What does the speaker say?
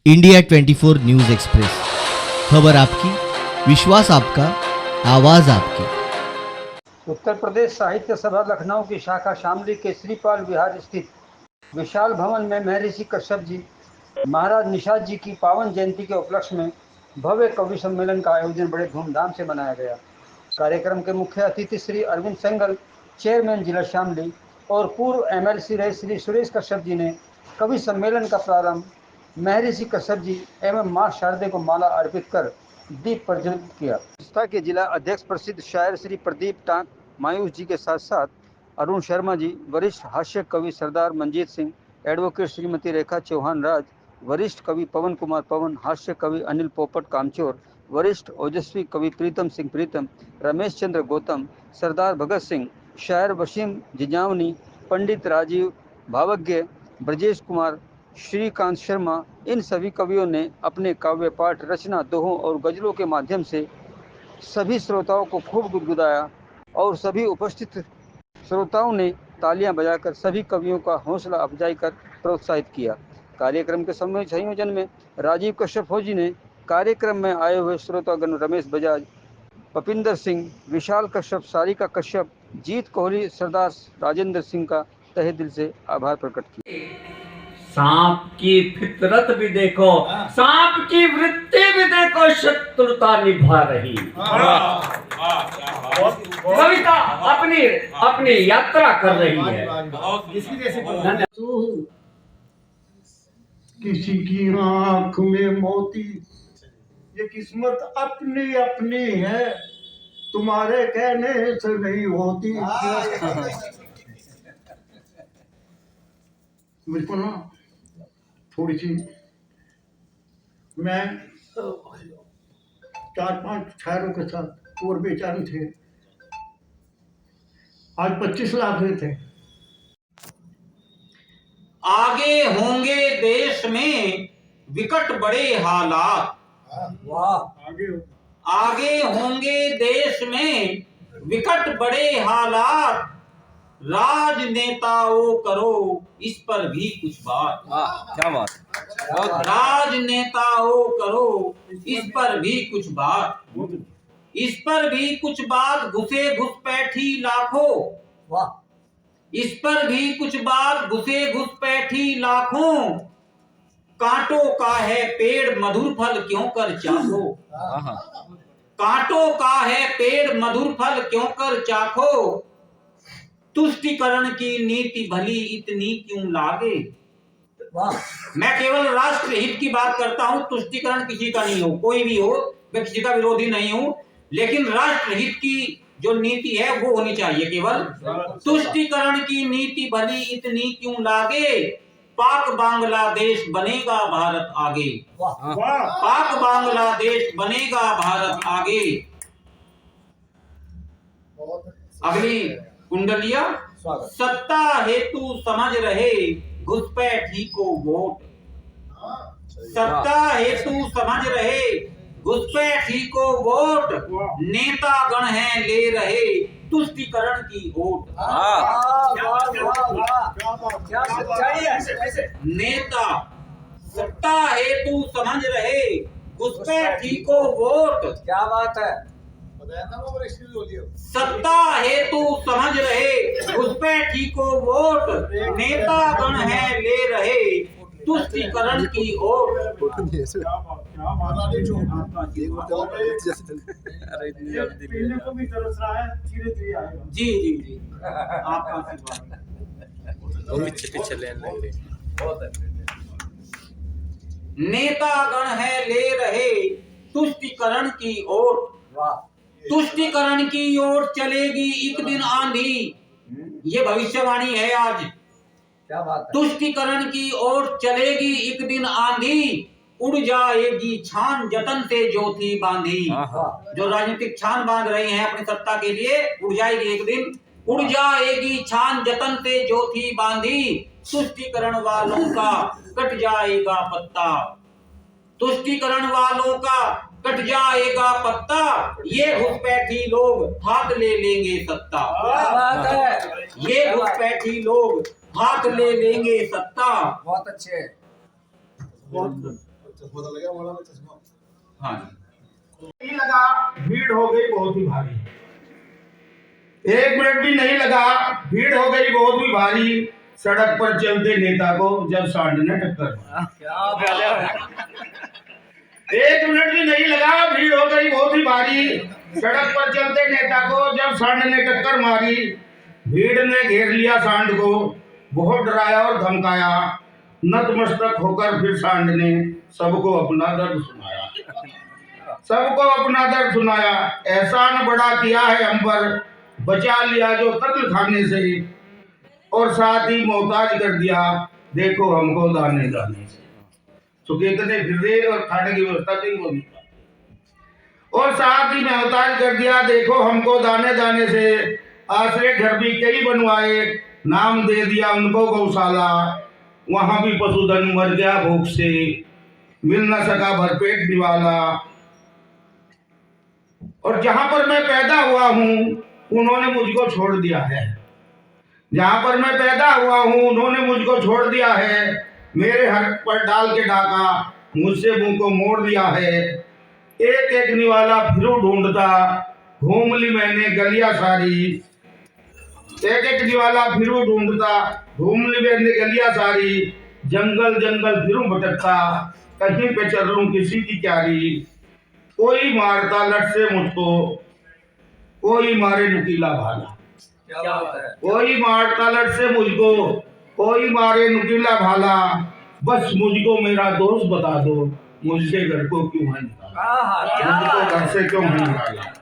India 24 news express, खबर आपकी, विश्वास आपका, आवाज आपकी। उत्तर प्रदेश साहित्य सभा लखनऊ की शाखा शामली के श्रीपाल विहार स्थित विशाल भवन में महर्षि कश्यप जी महाराज निषाद जी की पावन जयंती के उपलक्ष्य में भव्य कवि सम्मेलन का आयोजन बड़े धूमधाम से मनाया गया। कार्यक्रम के मुख्य अतिथि श्री अरविंद सेंगल, चेयरमैन जिला शामली और पूर्व एमएलसी रहे श्री सुरेश कश्यप जी ने कवि सम्मेलन का प्रारंभ महर्षि कश्यप जी एवं मां शारदे को माला अर्पित कर दीप प्रज्वलित किया। संस्था के जिला अध्यक्ष प्रसिद्ध शायर श्री प्रदीप टांक मायूस जी के साथ साथ अरुण शर्मा जी, वरिष्ठ हास्य कवि सरदार मंजीत सिंह, एडवोकेट श्रीमती रेखा चौहान राज, वरिष्ठ कवि पवन कुमार पवन, हास्य कवि अनिल पोपट कामचोर, वरिष्ठ ओजस्वी कवि प्रीतम सिंह प्रीतम, रमेश चंद्र गौतम, सरदार भगत सिंह, शायर वसीम जिजावनी, पंडित राजीव भावज्ञ, ब्रजेश कुमार, श्रीकांत शर्मा, इन सभी कवियों ने अपने काव्य पाठ, रचना, दोहों और गजलों के माध्यम से सभी श्रोताओं को खूब गुदगुदाया और सभी उपस्थित श्रोताओं ने तालियां बजाकर सभी कवियों का हौसला अफजाई कर प्रोत्साहित किया। कार्यक्रम के संयोजन में राजीव कश्यप फौजी ने कार्यक्रम में आए हुए श्रोतागण रमेश बजाज, पपिंदर सिंह, विशाल कश्यप, सारिका कश्यप, जीत कोहली, सरदार राजेंद्र सिंह का तहे दिल से आभार प्रकट किया। सांप की फितरत भी देखो, सांप की वृत्ति भी देखो, शत्रुता निभा रही। कविता अपनी अपनी यात्रा कर रही है। किसी की आंख में मोती, ये किस्मत अपनी अपनी है, तुम्हारे कहने से नहीं होती। मुझको ना थोड़ी सी, मैं 4-5 शायरों के साथ और बेचारे थे, आज 25 लाख थे। आगे होंगे देश में विकट बड़े हालात, आगे होंगे देश में विकट बड़े हालात, राजनेताओं करो इस पर भी कुछ बात। क्या बात, राजनेताओं करो इस पर भी कुछ बात, इस पर भी कुछ बात, घुसे घुसपैठी लाखों, इस पर भी कुछ बात, घुसे घुसपैठी लाखों, कांटों का है पेड़ मधुर फल क्यों कर चाखो, कांटों का है पेड़ मधुर फल क्यों कर चाखो, तुष्टिकरण की नीति भली इतनी क्यों लागे। मैं केवल राष्ट्र हित की बात करता हूं, तुष्टिकरण किसी का नहीं हो, कोई भी हो, मैं किसी का विरोधी नहीं हूं, लेकिन राष्ट्र हित की जो नीति है वो होनी चाहिए। केवल तुष्टिकरण की नीति भली इतनी क्यों लागे, पाक बांग्लादेश बनेगा भारत आगे, पाक बांग्लादेश बनेगा भारत आगे। अगली कुंडलिया, सत्ता हेतु समझ रहे घुसपैठी को वोट, सत्ता हेतु समझ रहे घुसपैठी को वोट, नेता गण है ले रहे तुष्टिकरण की वोट। नेता सत्ता हेतु समझ रहे घुसपैठी को वोट, क्या बात है। सत्ता हेतु समझ रहे घुसपैठी को वोट, नेता गण है ले रहे तुष्टिकरण की ओर। जी जी जी, आपका नेता गण है ले रहे तुष्टिकरण की ओर, तुष्टिकरण की ओर चलेगी एक दिन आंधी, ये भविष्यवाणी है आज। क्या बात है। तुष्टिकरण की ओर चलेगी एक दिन आंधी, उड़ जाएगी छान जतन से जो थी बांधी। जो राजनीतिक छान बांध रहे हैं अपनी सत्ता के लिए, उड़ जाएगी एक दिन, उड़ जाएगी छान जतन से जो थी बांधी, तुष्टिकरण वालों का कट जाएगा पत्ता, तुष्टिकरण वालों का कट जाएगा पत्ता, ये घुसपैठी लोग हाथ ले लेंगे सत्ता, ये घुसपैठी लोग हाथ ले लेंगे सत्ता। बहुत अच्छे। हाँ जी। नहीं लगा, भीड़ हो गई बहुत ही भारी। 1 मिनट भी नहीं लगा, भीड़ हो गई बहुत ही भारी। सड़क पर चलते नेता को जब सांड ने टक्कर मारी। 1 मिनट भी नहीं लगा, भीड़ हो गई बहुत ही भारी। सड़क पर चलते नेता को जब सांड ने टक्कर मारी। भीड़ ने घेर लिया सांड को, बहुत डराया और धमकाया। नतमस्तक होकर फिर सांड ने सबको अपना दर्द सुनाया। सबको अपना दर्द सुनाया। एहसान बड़ा किया है हम पर, बचा लिया जो कत्ल खाने से, और साथ ही मोहताज कर दिया देखो हमको दाने दाने से। सुकेतने फिर रहे और खाने की व्यवस्था नहीं होगी, और साथ ही मोहताज कर दिया देखो हमको दाने दाने से। आश्रय घर भी कई बनवाए, नाम दे दिया उनको गौशाला। वहां भी पशुधन मर गया भूख से, मिल न सका भरपेट निवाला। और जहां पर मैं पैदा हुआ हूं उन्होंने मुझको छोड़ दिया है। जहां पर मैं पैदा हुआ हूं उन्होंने मुझको छोड़ दिया है। मेरे हक पर डाल के डाका, मुझसे मुंह को मोड़ दिया है। एक एक निवाला फिर ढूंढता, घूम ली मैंने गलियां सारी। एक एक निवाला फिर ढूंढता, घूम ली मैंने गलियां सारी। जंगल जंगल फिर भटकता, कहीं पे चल लूं किसी की क्यारी। कोई मारता लट से मुझको, कोई मारे नुकीला भाला। कोई मारता लट से मुझको, कोई मारे नुकीला भाला। बस मुझको मेरा दोस्त बता दो, मुझसे घर को क्यों है निकाला, मुझको घर से क्यों है निकाला।